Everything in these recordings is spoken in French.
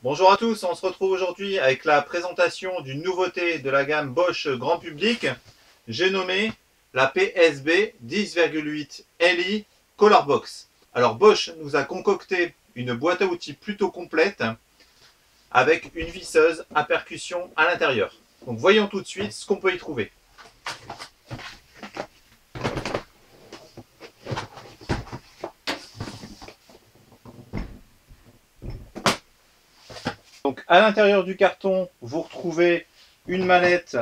Bonjour à tous, on se retrouve aujourd'hui avec la présentation d'une nouveauté de la gamme Bosch grand public. J'ai nommé la PSB 10,8 Li Color Box. Alors Bosch nous a concocté une boîte à outils plutôt complète avec une visseuse à percussion à l'intérieur. Donc voyons tout de suite ce qu'on peut y trouver. Donc à l'intérieur du carton, vous retrouvez une mallette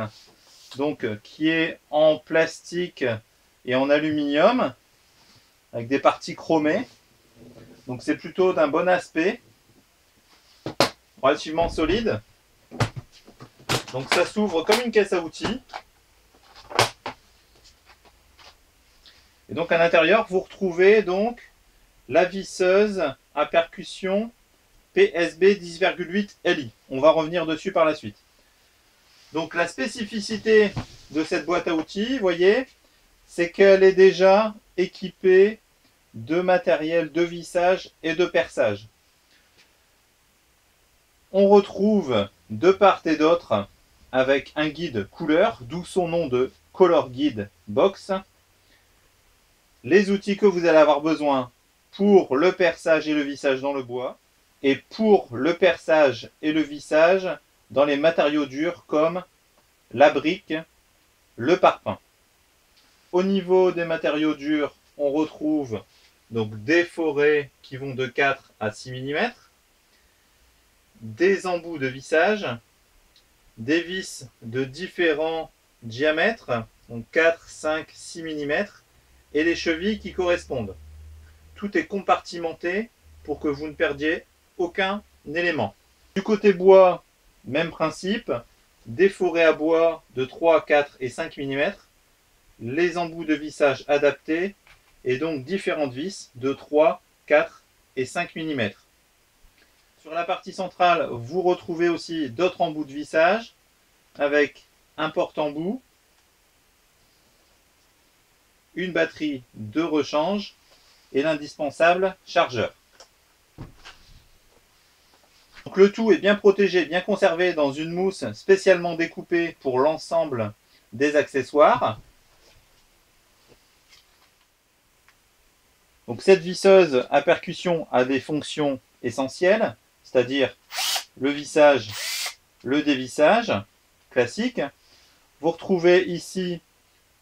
qui est en plastique et en aluminium avec des parties chromées. Donc c'est plutôt d'un bon aspect, relativement solide. Donc ça s'ouvre comme une caisse à outils. Et donc à l'intérieur, vous retrouvez donc la visseuse à percussion PSB 10,8 Li. On va revenir dessus par la suite. Donc la spécificité de cette boîte à outils, vous voyez, c'est qu'elle est déjà équipée de matériel de vissage et de perçage. On retrouve de part et d'autre avec un guide couleur, d'où son nom de Color Guide Box, les outils que vous allez avoir besoin pour le perçage et le vissage dans le bois, et pour le perçage et le vissage dans les matériaux durs comme la brique, le parpaing. Au niveau des matériaux durs, on retrouve donc des forêts qui vont de 4 à 6 mm, des embouts de vissage, des vis de différents diamètres, donc 4, 5, 6 mm, et les chevilles qui correspondent. Tout est compartimenté pour que vous ne perdiez aucun élément. Du côté bois, même principe, des forêts à bois de 3, 4 et 5 mm, les embouts de vissage adaptés et donc différentes vis de 3, 4 et 5 mm. Sur la partie centrale, vous retrouvez aussi d'autres embouts de vissage avec un porte-embout, une batterie de rechange et l'indispensable chargeur. Donc le tout est bien protégé, bien conservé dans une mousse spécialement découpée pour l'ensemble des accessoires. Donc cette visseuse à percussion a des fonctions essentielles, c'est-à-dire le vissage, le dévissage classique. Vous retrouvez ici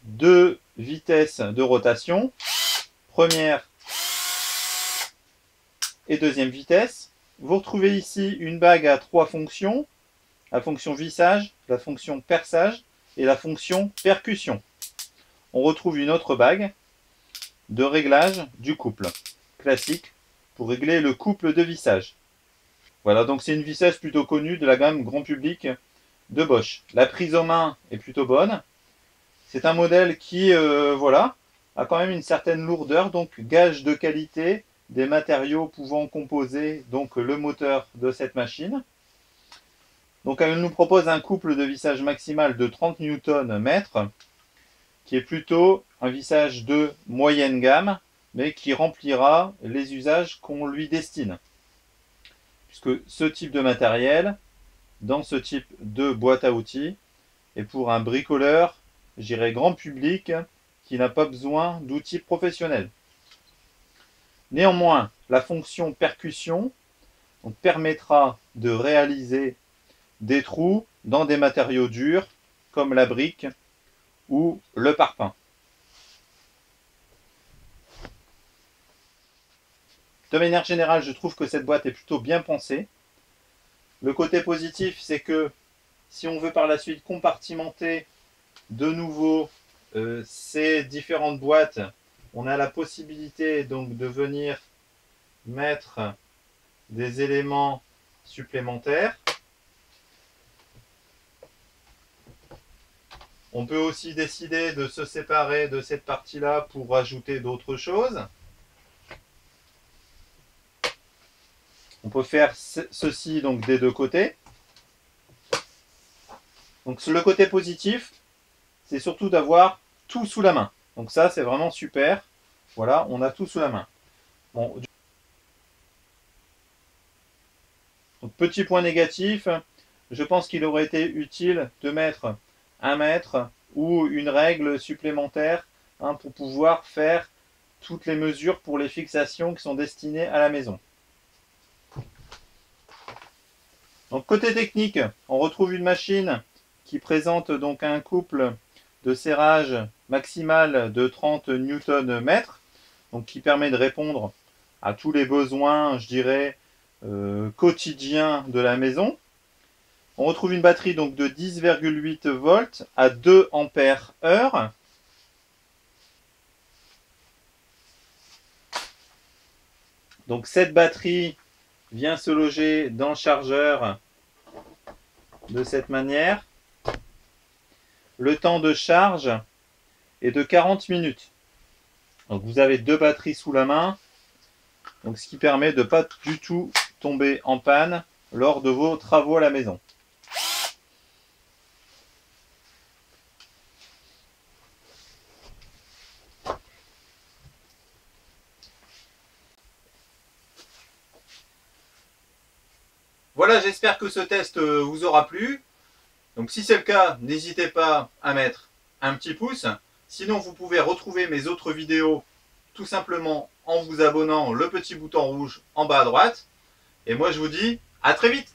deux vitesses de rotation, première et deuxième vitesse. Vous retrouvez ici une bague à 3 fonctions, la fonction vissage, la fonction perçage et la fonction percussion. On retrouve une autre bague de réglage du couple, classique, pour régler le couple de vissage. Voilà, donc c'est une visseuse plutôt connue de la gamme grand public de Bosch. La prise aux mains est plutôt bonne. C'est un modèle qui, voilà, a quand même une certaine lourdeur, donc gage de qualité des matériaux pouvant composer donc le moteur de cette machine. Donc elle nous propose un couple de vissage maximal de 30 Nm, qui est plutôt un vissage de moyenne gamme, mais qui remplira les usages qu'on lui destine. Puisque ce type de matériel, dans ce type de boîte à outils, est pour un bricoleur, j'irais grand public, qui n'a pas besoin d'outils professionnels. Néanmoins, la fonction percussion permettra de réaliser des trous dans des matériaux durs comme la brique ou le parpaing. De manière générale, je trouve que cette boîte est plutôt bien pensée. Le côté positif, c'est que si on veut par la suite compartimenter de nouveau ces différentes boîtes, on a la possibilité donc de venir mettre des éléments supplémentaires. On peut aussi décider de se séparer de cette partie-là pour rajouter d'autres choses. On peut faire ceci donc des deux côtés. Donc le côté positif, c'est surtout d'avoir tout sous la main. Donc ça, c'est vraiment super. Voilà, on a tout sous la main. Bon, Donc, petit point négatif, je pense qu'il aurait été utile de mettre 1 mètre ou une règle supplémentaire pour pouvoir faire toutes les mesures pour les fixations qui sont destinées à la maison. Donc côté technique, on retrouve une machine qui présente donc un couple de serrage maximal de 30 Nm, donc qui permet de répondre à tous les besoins, je dirais, quotidiens de la maison. On retrouve une batterie donc de 10,8 volts à 2 ampères heure. Donc cette batterie vient se loger dans le chargeur de cette manière. Le temps de charge est de 40 minutes. Donc vous avez 2 batteries sous la main, donc ce qui permet de ne pas du tout tomber en panne lors de vos travaux à la maison. Voilà, j'espère que ce test vous aura plu. Donc si c'est le cas, n'hésitez pas à mettre un petit pouce. Sinon, vous pouvez retrouver mes autres vidéos tout simplement en vous abonnant, le petit bouton rouge en bas à droite. Et moi, je vous dis à très vite.